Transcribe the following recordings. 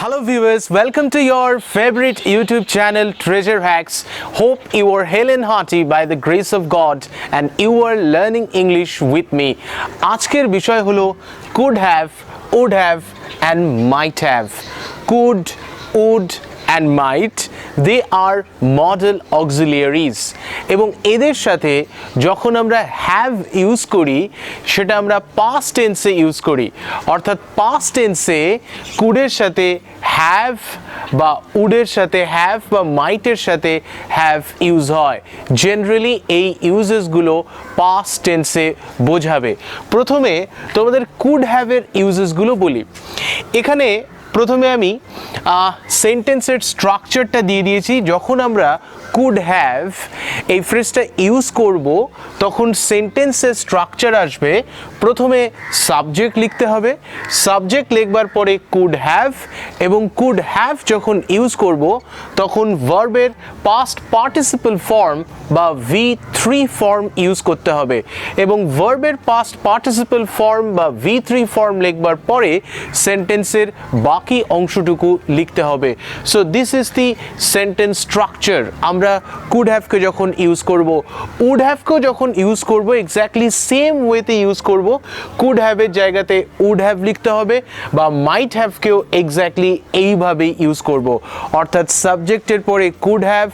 Hello viewers, welcome to your favorite YouTube channel Treasure Hacks. Hope you are hale and hearty by the grace of God and you are learning English with me. আজকের বিষয় হলো could have, would have and might have. Could, would and might, they are modal auxiliaries এবং এদের সাথে যখন আমরা have use করি সেটা আমরা past tense এ ইউজ করি, অর্থাৎ past tense এ could এর সাথে have বা would এর সাথে have বা might এর সাথে have ইউজ হয়। জেনারেলি এই ইউজেস গুলো past tense এ বোঝাবে। প্রথমে তোমাদের could have এর ইউজেস গুলো বলি। এখানে প্রথমে আমি সেন্টেন্সের স্ট্রাকচারটা দিয়ে দিয়েছি। যখন আমরা কুড হ্যাভ এই ফ্রেজটা ইউজ করব তখন সেন্টেন্সের স্ট্রাকচার আসবে। প্রথমে সাবজেক্ট লিখতে হবে, সাবজেক্ট লিখবার পরে কুড হ্যাভ, এবং কুড হ্যাভ যখন ইউজ করব তখন ভার্বের পাস্ট পার্টিসিপল ফর্ম বা V3 ফর্ম ইউজ করতে হবে, এবং ভার্বের পাস্ট পার্টিসিপল ফর্ম বা V3 ফর্ম লিখবার পরে সেন্টেন্সের বাকি অংশটুকু লিখতে হবে। So this is the sentence structure. আমরা কুড হ্যাভকে যখন ইউজ করব, উড হ্যাভকেও যখন ইউজ করব এক্স্যাক্টলি সেম ওয়েতে ইউজ করব। কুড হ্যাভের জায়গাতে উড হ্যাভ লিখতে হবে, বা মাইট হ্যাভকেও এক্স্যাক্টলি এইভাবেই ইউজ করব। অর্থাৎ সাবজেক্টের পরে কুড হ্যাভ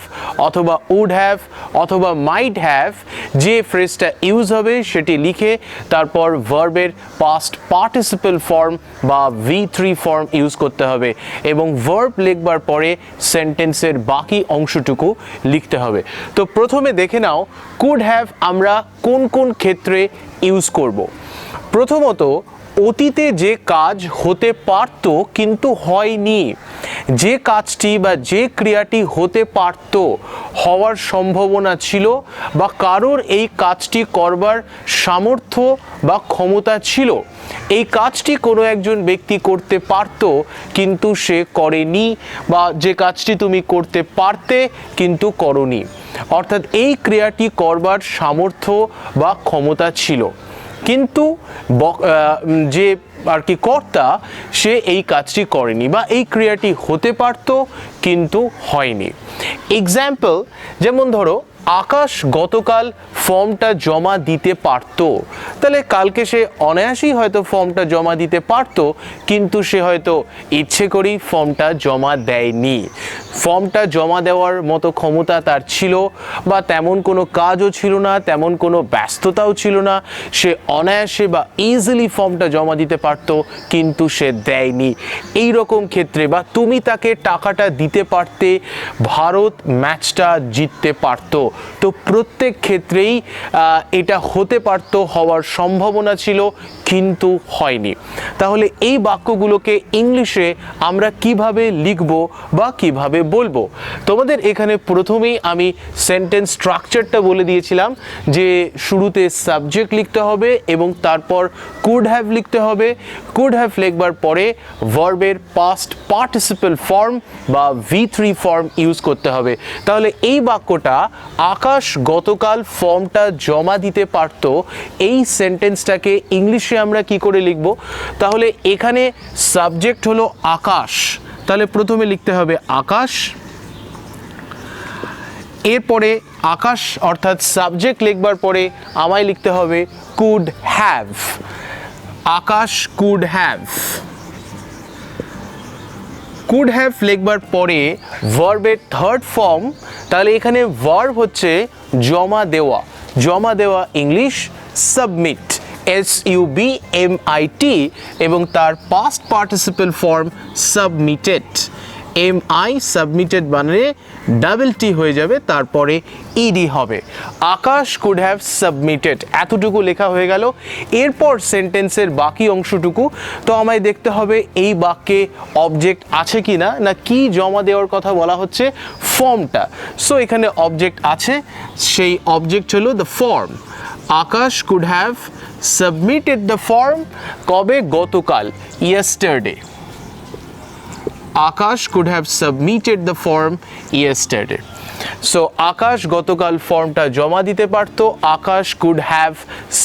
অথবা উড হ্যাভ অথবা মাইট হ্যাভ যে ফ্রেজটা ইউজ হবে সেটি লিখে তারপর ভার্বের পাস্ট পার্টিসিপল ফর্ম বা V3 ফর্ম ইউজ করতে হবে, এবং ভার্ব লিখবার পরে সেন্টেন্সের বাকি অংশটুকু লিখতে হবে। তো প্রথমে দেখে নাও কুড হ্যাভ আমরা কোন কোন ক্ষেত্রে ইউজ করব। প্রথমত, অতীতে যে কাজ হতে পারত কিন্তু হয়নি, যে কাজটি বা যে ক্রিয়াটি হতে পারত, হওয়ার সম্ভাবনা ছিল, বা কারোর এই কাজটি করবার সামর্থ্য বা ক্ষমতা ছিল, এই কাজটি কোনো একজন ব্যক্তি করতে পারত কিন্তু সে করেনি, বা যে কাজটি তুমি করতে পারতে কিন্তু করনি, অর্থাৎ এই ক্রিয়াটি করবার সামর্থ্য বা ক্ষমতা ছিল কিন্তু যে আর কি কর্তা সে এই কাজটি করেনি, বা এই ক্রিয়াটি হতে পারত কিন্তু হয়নি। এক্সাম্পল, যেমন ধরো আকাশ গতকাল ফর্মটা জমা দিতে পারত, তাহলে কালকে সে অনায়াসেই হয়তো ফর্মটা জমা দিতে পারত কিন্তু সে হয়তো ইচ্ছে করেই ফর্মটা জমা দেয়নি। ফর্মটা জমা দেওয়ার মতো ক্ষমতা তার ছিল, বা তেমন কোনো কাজও ছিল না, তেমন কোনো ব্যস্ততাও ছিল না, সে অনায়াসে বা ইজিলি ফর্মটা জমা দিতে পারত কিন্তু সে দেয়নি। এই রকম ক্ষেত্রে, বা তুমি তাকে টাকাটা দিতে পারতে, ভারত ম্যাচটা জিততে পারত। তো প্রত্যেক ক্ষেত্রেই এটা হতে পারত, হওয়ার সম্ভাবনা ছিল কিন্তু হয়নি। তাহলে এই বাক্যগুলোকে ইংলিশে আমরা কিভাবে লিখব বা কিভাবে বলবো? তোমাদের এখানে প্রথমেই আমি সেন্টেন্স স্ট্রাকচারটা বলে দিয়েছিলাম যে শুরুতে সাবজেক্ট লিখতে হবে এবং তারপর কুড হ্যাভ লিখতে হবে। কুড হ্যাভ লিখবার পরে ভার্বের পাস্ট পার্টিসিপল ফর্ম বা V3 ফর্ম ইউজ করতে হবে। তাহলে এই বাক্যটা আকাশ গতকাল ফর্মটা জমা দিতে পারত, এই সেন্টেন্সটাকে ইংলিশে আমরা কি করে লিখব? তাহলে এখানে সাবজেক্ট হলো আকাশ, তাহলে প্রথমে লিখতে হবে আকাশ, এরপরে আকাশ অর্থাৎ সাবজেক্ট লিখবার পরে আমায় লিখতে হবে could have, Akash could have. Could have লিখবার পরে ভার্বের থার্ড ফর্ম, তাহলে এখানে ভার্ব হচ্ছে জমা দেওয়া, জমা দেওয়া ইংলিশ সাবমিট, SUBMIT, এবং তার past participle form submitted, MI submitted বানানে ডাবল টি হয়ে যাবে, তারপরে ED হবে। আকাশ কুড হ্যাভ সাবমিটেড, এতটুকু লেখা হয়ে গেল। এরপর সেন্টেন্সের বাকি অংশটুকু তো আমায় দেখতে হবে এই বাক্যে অবজেক্ট আছে কি না, না কি জমা দেওয়ার কথা বলা হচ্ছে, ফর্মটা। সো এখানে অবজেক্ট আছে, সেই অবজেক্ট হলো the form. Akash could have submitted the form, কবে? গতকাল, yesterday. Akash could have submitted the form yesterday. So Akash গতকাল ফর্মটা জমা দিতে পারতো, Akash could have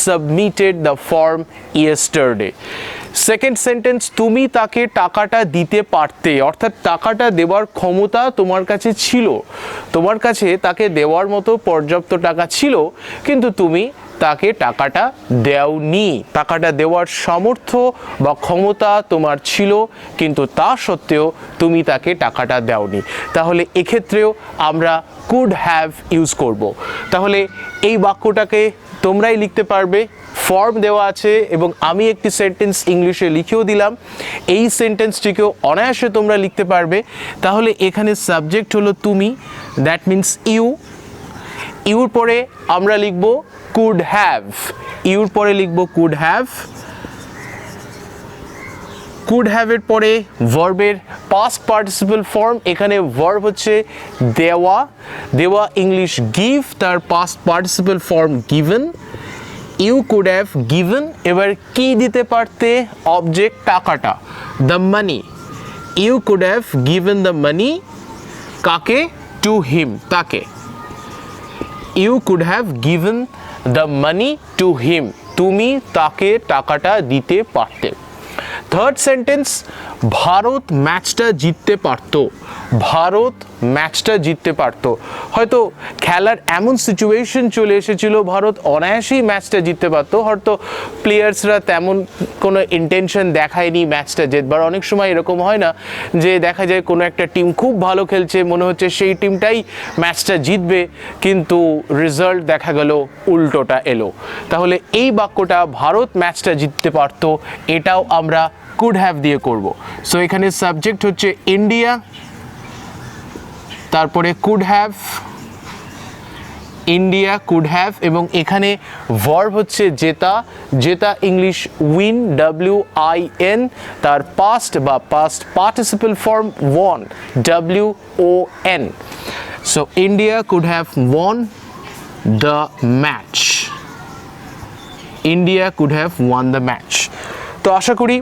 submitted the form yesterday. Second sentence, তুমি তাকে টাকাটা দিতে পারতে, অর্থাৎ টাকাটা দেওয়ার ক্ষমতা তোমার কাছে ছিল, তোমার কাছে তাকে দেওয়ার মতো পর্যাপ্ত টাকা ছিল, কিন্তু তুমি তাকে টাকাটা দেওনি। টাকাটা দেওয়ার সামর্থ্য বা ক্ষমতা তোমার ছিল, কিন্তু তা সত্ত্বেও তুমি তাকে টাকাটা দেওনি। তাহলে এক্ষেত্রেও আমরা কুড হ্যাভ ইউজ করব। তাহলে এই বাক্যটাকে তোমরাই লিখতে পারবে, ফর্ম দেওয়া আছে এবং আমি একটি সেন্টেন্স ইংলিশে লিখেও দিলাম, এই সেন্টেন্সটিকেও অনায়াসে তোমরা লিখতে পারবে। তাহলে এখানে সাবজেক্ট হলো তুমি, দ্যাট মিন্স ইউ। ইউর পরে আমরা লিখব কুড হ্যাভ, ইউর পরে লিখব কুড হ্যাভ। কুড হ্যাভের পরে ভার্বের পাস্ট পার্টিসিপল ফর্ম, এখানে ভার্ব হচ্ছে দেওয়া, দেওয়া ইংলিশ গিভ, তার past participle form given. You could have given, এবার কি দিতে পারতে, অবজেক্ট টাকাটা, the money. You could have given the money, কাকে, টু হিম, তাকে। You could have given the money to him, তুমি তাকে টাকাটা দিতে পারতে। থার্ড সেন্টেন্স, ভারত ম্যাচটা জিততে পারতো, ভারত ম্যাচটা জিততে পারতো। হয়তো খেলার এমন সিচুয়েশন চলে এসেছিল, ভারত অনায়াসেই ম্যাচটা জিততে পারতো, হয়তো প্লেয়ার্সরা তেমন কোনো ইন্টেনশন দেখায়নি ম্যাচটা জেতবার। অনেক সময় এরকম হয় না যে দেখা যায় কোনো একটা টিম খুব ভালো খেলছে, মনে হচ্ছে সেই টিমটাই ম্যাচটা জিতবে, কিন্তু রেজাল্ট দেখা গেল উল্টোটা এলো। তাহলে এই বাক্যটা ভারত ম্যাচটা জিততে পারতো, এটাও আমরা কুড হ্যাভ দিয়ে করব। সো এখানে সাবজেক্ট হচ্ছে ইন্ডিয়া, তারপরে could have, India could have, এবং এখানে ভার্ব হচ্ছে জেতা, জেতা ইংলিশ উইন, WIN, তার পাস্ট বা past participle form one, WON। So India could have one the match, India could have one the match. তো আশা করি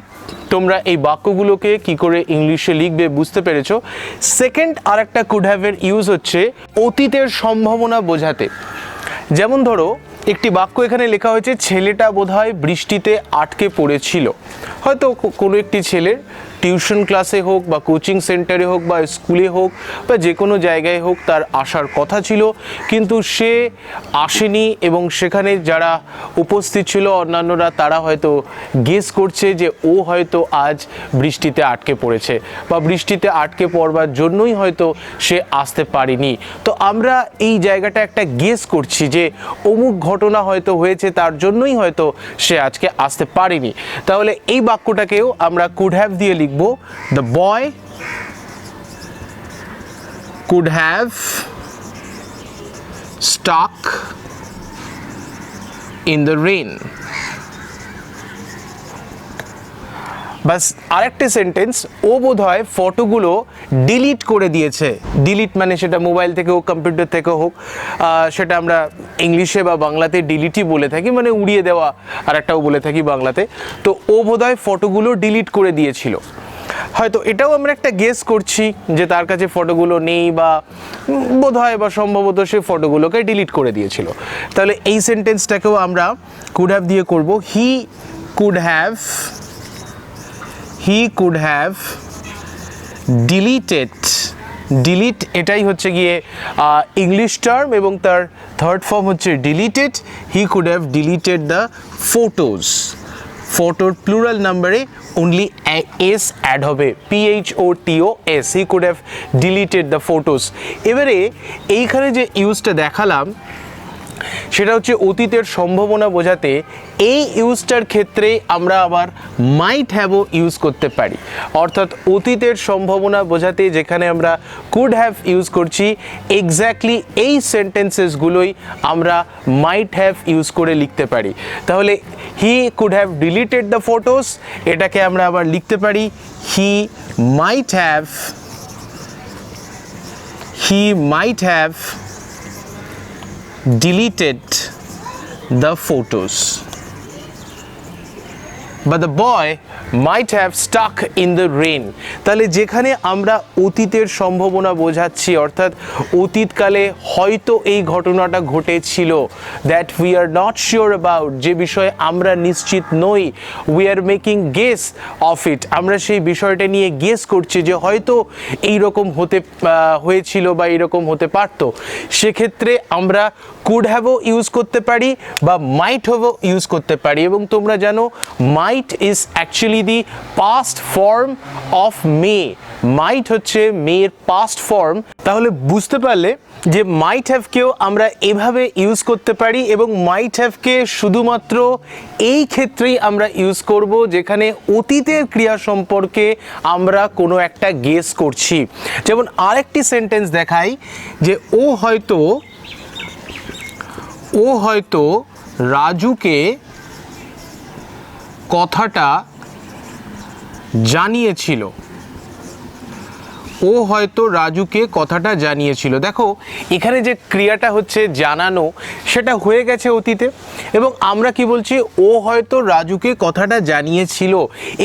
তোমরা এই বাক্যগুলোকে কি করে ইংলিশে লিখবে বুঝতে পেরেছো। সেকেন্ড আরেকটা কুড হ্যাভের ইউজ হচ্ছে অতীতের সম্ভাবনা বোঝাতে। যেমন ধরো একটি বাক্য এখানে লেখা হয়েছে, ছেলেটা বোধহয় বৃষ্টিতে আটকে পড়েছিল। হয়তো কোনো একটি ছেলের টিউশন ক্লাসে হোক বা কোচিং সেন্টারে হোক বা স্কুলে হোক বা যে কোনো জায়গায় হোক তার আসার কথা ছিল, কিন্তু সে আসেনি, এবং সেখানে যারা উপস্থিত ছিল অন্যান্যরা তারা হয়তো গেস করছে যে ও হয়তো আজ বৃষ্টিতে আটকে পড়েছে বা বৃষ্টিতে আটকে পড়বার জন্যই হয়তো সে আসতে পারেনি। তো আমরা এই জায়গাটা একটা গেস করছি যে অমুক ঘটনা হয়তো হয়েছে, তার জন্যই হয়তো সে আজকে আসতে পারেনি। তাহলে এই বাক্যটাকেও আমরা কুড হ্যাভ দিয়ে লিখব, the boy could have stuck in the rain। বাস আরেকটি সেন্টেন্স, ও বোধহয় ফটোগুলো ডিলিট করে দিয়েছে। ডিলিট মানে সেটা মোবাইল থেকে হোক, কম্পিউটার থেকে হোক, সেটা আমরা ইংলিশে বা বাংলাতে ডিলিটই বলে থাকি, মানে উড়িয়ে দেওয়া আর একটাও বলে থাকি বাংলাতে। তো ও বোধহয় ফটোগুলো ডিলিট করে দিয়েছিল। হয়তো এটাও আমরা একটা গেস করছি যে তার কাছে ফটোগুলো নেই, বা বোধহয় বা সম্ভবত সে ফটোগুলোকে ডিলিট করে দিয়েছিল। তাহলে এই সেন্টেন্সটাকেও আমরা কুড হ্যাভ দিয়ে করব, হি could have, he could have deleted, delete এটাই হচ্ছে গিয়ে ইংলিশ টার্ম এবং তার থার্ড ফর্ম হচ্ছে deleted. He could have deleted the photos, ফটোর প্লুরাল নাম্বারে অনলি এস অ্যাড হবে, PHOTOS, he could have deleted the photos. এবারে এইখানে যে ইউজটা দেখালাম সেটা হচ্ছে অতীতের সম্ভাবনা বোঝাতে। এই ইউজটার ক্ষেত্রে আমরা আবার মাইট হ্যাভও ইউজ করতে পারি, অর্থাৎ অতীতের সম্ভাবনা বোঝাতে যেখানে আমরা কুড হ্যাভ ইউজ করছি, এক্স্যাক্টলি এই সেন্টেন্সেসগুলোই আমরা মাইট হ্যাভ ইউজ করে লিখতে পারি। তাহলে he could have deleted the photos, এটাকে আমরা আবার লিখতে পারি he might have, he might have deleted the photos। but the boy might have stuck in the rain. তাহলে যেখানে আমরা অতীতের সম্ভাবনা বোঝাচ্ছি, অর্থাৎ অতীতকালে হয়তো এই ঘটনাটা ঘটেছিল, that we are not sure about, যে বিষয়ে আমরা নিশ্চিত নই, we are making guess of it, আমরা সেই বিষয়টা নিয়ে গেস করছি যে হয়তো এইরকম হয়েছিল বা এইরকম হতে পারতো, সেক্ষেত্রে আমরা কুড হ্যাভও ইউজ করতে পারি বা মাইট হ্যাভও ইউজ করতে পারি। এবং তোমরা জানো might is actually the past form of may, might হচ্ছে মেয়ের পাস্ট ফর্ম। তাহলে বুঝতে পারলে যে মাইট হ্যাভকেও আমরা এভাবে ইউজ করতে পারি, এবং মাইট হ্যাভকে শুধুমাত্র এই ক্ষেত্রেই আমরা ইউজ করব যেখানে অতীতের ক্রিয়া সম্পর্কে আমরা কোনো একটা গেস করছি। যেমন আরেকটি সেন্টেন্স দেখাই যে ও হয়তো রাজুকে কথাটা জানিয়েছিল, ও হয়তো রাজুকে কথাটা জানিয়েছিল। দেখো এখানে যে ক্রিয়াটা হচ্ছে জানানো, সেটা হয়ে গেছে অতীতে, এবং আমরা কি বলছি, ও হয়তো রাজুকে কথাটা জানিয়েছিল।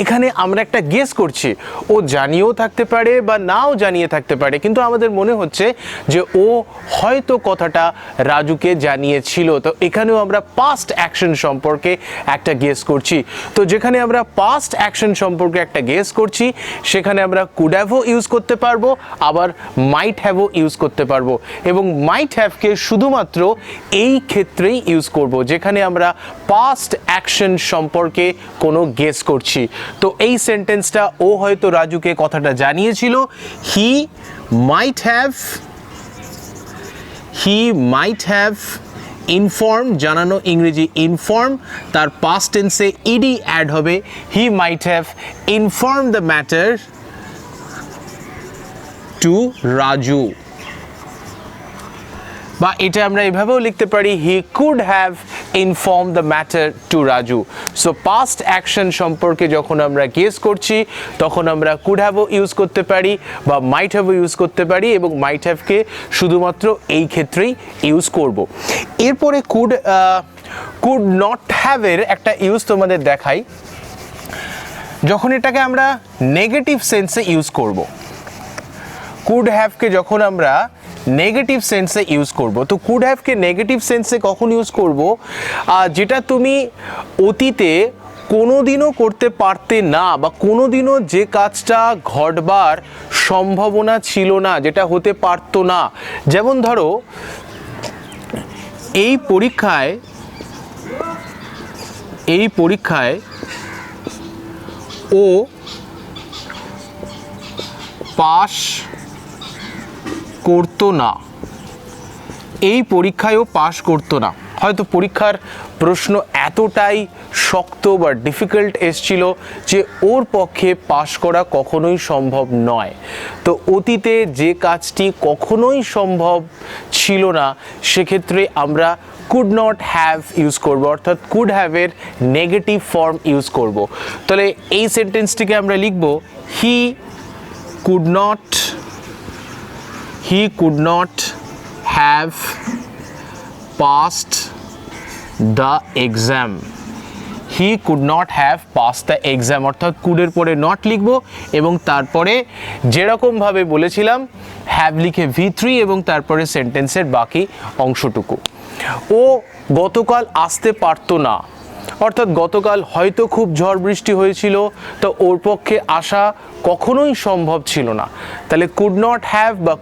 এখানে আমরা একটা গেস করছি, ও জানিয়েও থাকতে পারে বা নাও জানিয়ে থাকতে পারে, কিন্তু আমাদের মনে হচ্ছে যে ও হয়তো কথাটা রাজুকে জানিয়েছিল। তো এখানেও আমরা পাস্ট অ্যাকশন সম্পর্কে একটা গেস করছি। তো যেখানে আমরা পাস্ট অ্যাকশন সম্পর্কে একটা গেস করছি, সেখানে আমরা কুড হ্যাভও ইউজ করতে পারবো, আবার মাইট হ্যাভও ইউজ করতে পারবো। এবং মাইট হ্যাভকে শুধুমাত্র এই ক্ষেত্রেই ইউজ করব যেখানে আমরা পাস্ট অ্যাকশন সম্পর্কে কোনো গেস করছি। তো এই সেন্টেন্সটা, ও হয়তো রাজুকে কথাটা জানিয়েছিল, হি মাইট হ্যাভ ইনফর্ম, জানানো ইংরেজি ইনফর্ম, তার পাস্ট টেন্সে ইডি অ্যাড হবে, he might have inform the matter to Raju. বা এটা আমরা এভাবেও লিখতে পারি, he could have inform the matter to Raju. So past action সম্পর্কে যখন আমরা গেস করছি, তখন আমরা কুড হ্যাভও ইউজ করতে পারি বা মাইট হ্যাভও ইউজ করতে পারি, এবং মাইট হ্যাভকে শুধুমাত্র এই ক্ষেত্রেই ইউজ করব। এরপরে কুড নট হ্যাভের একটা ইউজ তোমাদের দেখাই, যখন এটাকে আমরা নেগেটিভ সেন্সে ইউজ করব। কুড হ্যাভকে যখন আমরা নেগেটিভ সেন্সে ইউজ করব, তো কুড হ্যাভকে নেগেটিভ সেন্সে কখন ইউজ করব, যেটা তুমি অতীতে কোনোদিনও করতে পারতে না, বা কোনোদিনও যে কাজটা ঘটবার সম্ভাবনা ছিল না, যেটা হতে পারতো না। যেমন ধরো এই পরীক্ষায় ও পাস করতো না, এই পরীক্ষায়ও পাস করতো না। হয়তো পরীক্ষার প্রশ্ন এতটাই শক্ত বা ডিফিকাল্ট এসছিল যে ওর পক্ষে পাস করা কখনোই সম্ভব নয়। তো অতীতে যে কাজটি কখনোই সম্ভব ছিল না, সেক্ষেত্রে আমরা কুড নট হ্যাভ ইউজ করব, অর্থাৎ কুড হ্যাভের নেগেটিভ ফর্ম ইউজ করব। তাহলে এই সেন্টেন্সটিকে আমরা লিখব, হি could not have passed the exam. He could not have passed the exam, অর্থাৎ কুডের পরে নট লিখব, এবং তারপরে যেরকমভাবে বলেছিলাম হ্যাভ লিখে V3, এবং তারপরে সেন্টেন্সের বাকি অংশটুকু। ও গতকাল আসতে পারতো না, অর্থাৎ গতকাল হয়তো খুব ঝড় বৃষ্টি হয়েছিল, তো ওর পক্ষে আসা কখনোই সম্ভব ছিল না। তাহলে কুড নট হ্যাভ বা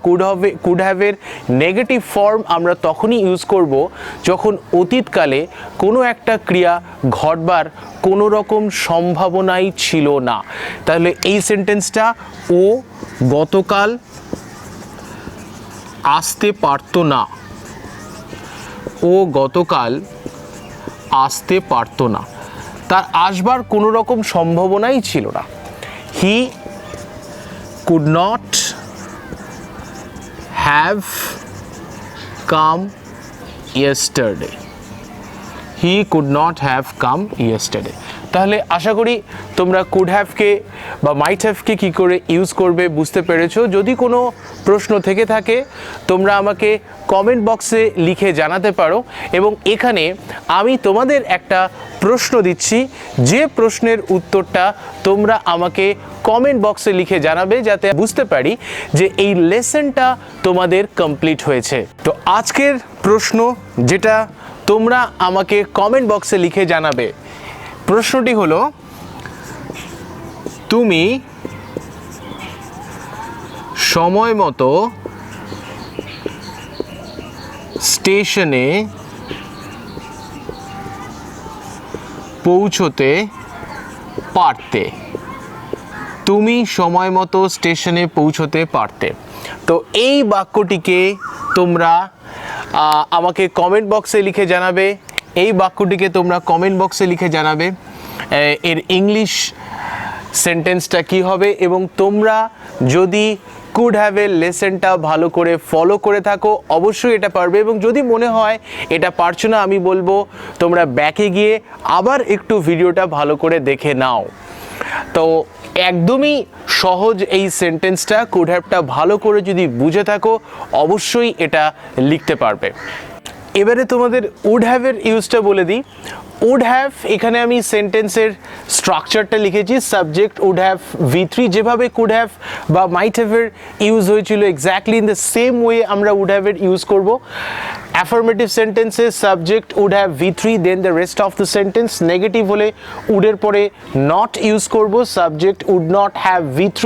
কুড হ্যাভের নেগেটিভ ফর্ম আমরা তখনই ইউজ করব যখন অতীতকালে কোনো একটা ক্রিয়া ঘটবার কোনো রকম সম্ভাবনাই ছিল না। তাহলে এই সেন্টেন্সটা, ও গতকাল আসতে পারতো না, ও গতকাল আসতে পারতো না, তার আসবার কোনো রকম সম্ভাবনাই ছিল না। He could not have come yesterday, he could not have come yesterday. তাহলে আশা করি তোমরা কুড হ্যাভকে বা মাইট হ্যাভকে কী করে ইউজ করবে বুঝতে পেরেছো। যদি কোনো প্রশ্ন থেকে থাকে তোমরা আমাকে কমেন্ট বক্সে লিখে জানাতে পারো, এবং এখানে আমি তোমাদের একটা প্রশ্ন দিচ্ছি, যে প্রশ্নের উত্তরটা তোমরা আমাকে কমেন্ট বক্সে লিখে জানাবে, যাতে বুঝতে পারি যে এই লেসনটা তোমাদের কমপ্লিট হয়েছে। তো আজকের প্রশ্ন যেটা তোমরা আমাকে কমেন্ট বক্সে লিখে জানাবে, প্রশ্নটি হলো, তুমি সময় মতো স্টেশনে পৌঁছতে পারতে। তুমি সময় মতো স্টেশনে পৌঁছতে পারতে। তো এই বাক্যটিকে তোমরা আমাকে কমেন্ট বক্সে লিখে জানাবে, এই বাক্যটিকে তোমরা কমেন্ট বক্সে লিখে জানাবে এর ইংলিশ সেন্টেন্সটা কি হবে। এবং তোমরা যদি কুড হ্যাভের লেসনটা ভালো করে ফলো করে থাকো অবশ্যই এটা পারবে, এবং যদি মনে হয় এটা পারছো না, আমি বলবো তোমরা ব্যাকে গিয়ে আবার একটু ভিডিওটা ভালো করে দেখে নাও। তো একদমই সহজ এই সেন্টেন্সটা, কুড হ্যাভটা ভালো করে যদি বুঝে থাকো অবশ্যই এটা লিখতে পারবে। এবারে তোমাদের উড হ্যাভের ইউজটা বলে দিই। উড হ্যাভ, এখানে আমি সেন্টেন্সের স্ট্রাকচারটা লিখেছি, সাবজেক্ট উড হ্যাভ V3, যেভাবে কুড হ্যাভ বা মাইট হ্যাভের ইউজ হয়েছিল exactly in the same way আমরা উড হ্যাভের ইউজ করব। অ্যাফার্মেটিভ সেন্টেন্সে subject would have V3, then the rest of the sentence. Negative হলে উডের পরে নট ইউজ করব, subject would not have V3,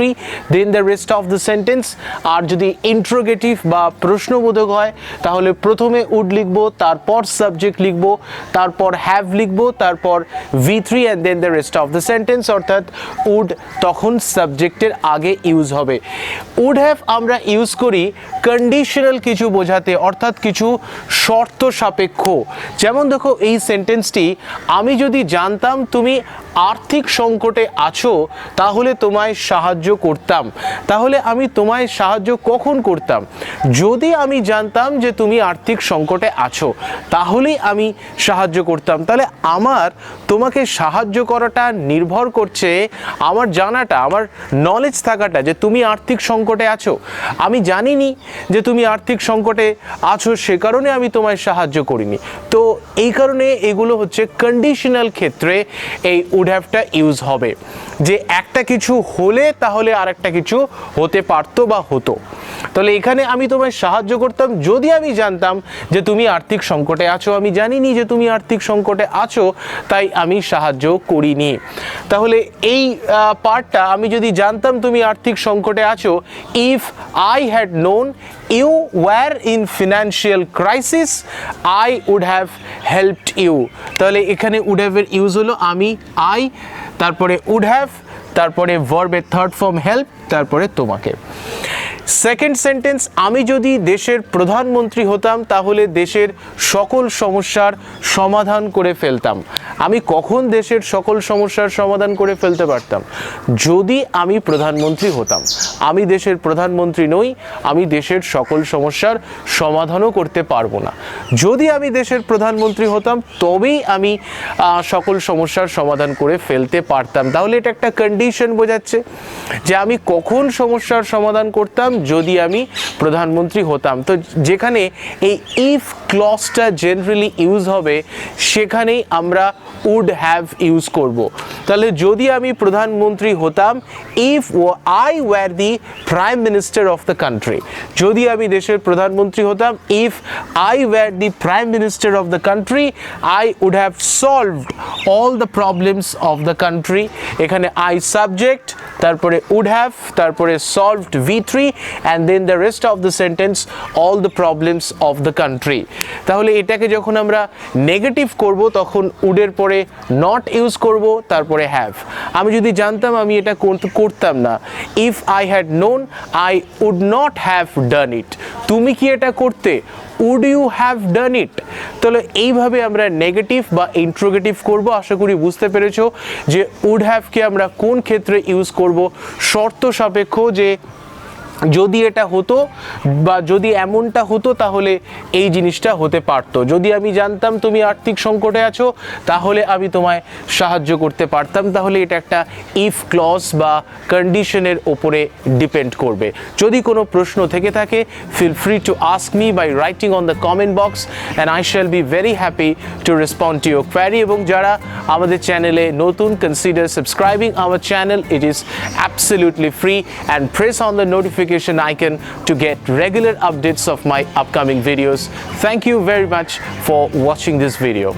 then the rest of the sentence. আর যদি ইন্ট্রোগেটিভ বা প্রশ্নবোধক হয় তাহলে প্রথমে উড লিখব, তারপর সাবজেক্ট লিখব, তারপর হ্যাভ লিখব, তারপর V3 and then the rest of the sentence, অর্থাৎ উড তখন সাবজেক্টের আগে ইউজ হবে। উড হ্যাভ আমরা ইউজ করি কন্ডিশনাল কিছু বোঝাতে, অর্থাৎ কিছু শর্ত সাপেক্ষ। যেমন দেখো এই সেন্টেন্সটি, আমি যদি জানতাম তুমি আর্থিক সংকটে আছো তাহলে তোমায় সাহায্য করতাম। তাহলে আমি তোমায় সাহায্য কখন করতাম? যদি আমি জানতাম যে তুমি আর্থিক সংকটে আছো তাহলেই আমি সাহায্য করতাম। তাহলে আমার তোমাকে সাহায্য করাটা নির্ভর করছে আমার জানাটা, আমার নলেজ থাকাটা যে তুমি আর্থিক সংকটে আছো। আমি জানিনি যে তুমি আর্থিক সংকটে আছো, সে কারণে আমি তোমায় সাহায্য করিনি। তো এই কারণে এগুলো হচ্ছে কন্ডিশনাল ক্ষেত্রে এই উড হ্যাভটা ইউজ হবে, যে একটা কিছু হলে তাহলে আর একটা কিছু হতে পারতো বা হতো। তাহলে এখানে আমি তোমায় সাহায্য করতাম যদি আমি জানতাম যে তুমি আর্থিক সংকটে আছো। আমি জানিনি যে তুমি আর্থিক সংকটে আছো, তাই আমি সাহায্য করিনি। তাহলে এই পার্টটা, আমি যদি জানতাম তুমি আর্থিক সংকটে আছো, if I had known you were in financial crisis I would have helped you. তাহলে এখানে উড হ্যাভের ইউজ হলো আমি, আই, তারপরে উড হ্যাভ, তারপরে ভার্বের থার্ড ফর্ম হেল্প, তারপরে তোমাকে। সেকেন্ড সেন্টেন্স, আমি যদি দেশের প্রধানমন্ত্রী হতাম তাহলে দেশের সকল সমস্যার সমাধান করে ফেলতাম। আমি কখন দেশের সকল সমস্যার সমাধান করে ফেলতে পারতাম? যদি আমি প্রধানমন্ত্রী হতাম। আমি দেশের প্রধানমন্ত্রী নই, আমি দেশের সকল সমস্যার সমাধানও করতে পারবো না। যদি আমি দেশের প্রধানমন্ত্রী হতাম তবেই আমি সকল সমস্যার সমাধান করে ফেলতে পারতাম। তাহলে এটা একটা কন্ডিশন বোঝাচ্ছে যে আমি কখন সমস্যার সমাধান করতাম, যদি আমি প্রধানমন্ত্রী হতাম। তো যেখানে এই ইফ ক্লজটা জেনারেলি ইউজ হবে সেখানেই আমরা উড হ্যাভ ইউজ করব। তাহলে যদি আমি প্রধানমন্ত্রী হতাম, if I were the prime minister of the country, যদি আমি দেশের প্রধানমন্ত্রী হতাম, if I were the prime minister of the country I would have solved all the problems of the country. এখানে আই সাবজেক্ট, তারপরে উড হ্যাভ, তারপরে solved V3 and then the rest of the sentence all the problems of the country। তাহলে এটাকে যখন আমরা negative করব তখন উডের পরে নট ইউজ করব, তারপরে হ্যাভ। আমি যদি জানতাম আমি এটা করতাম না, if I had known I would not have done it. তুমি কি এটা করতে? Would you have done it. তাহলে এইভাবে আমরা নেগেটিভ বা ইন্ট্রোগেটিভ করব। আশা করি বুঝতে পেরেছো যে উড হ্যাভকে আমরা কোন ক্ষেত্রে ইউজ করব। শর্ত সাপেক্ষ, যে যদি এটা হতো বা যদি এমনটা হতো তাহলে এই জিনিসটা হতে পারতো। যদি আমি জানতাম তুমি আর্থিক সংকটে আছো তাহলে আমি তোমায় সাহায্য করতে পারতাম। তাহলে এটা একটা ইফ ক্লজ বা কন্ডিশনের ওপরে ডিপেন্ড করবে। যদি কোনো প্রশ্ন থেকে থাকে, feel free to ask me by writing on the comment box and I shall be very happy to respond to your query. এবং যারা আমাদের চ্যানেলে নতুন, consider subscribing our channel. It is absolutely free, and press on the notification icon to get regular updates of my upcoming videos. Thank you very much for watching this video.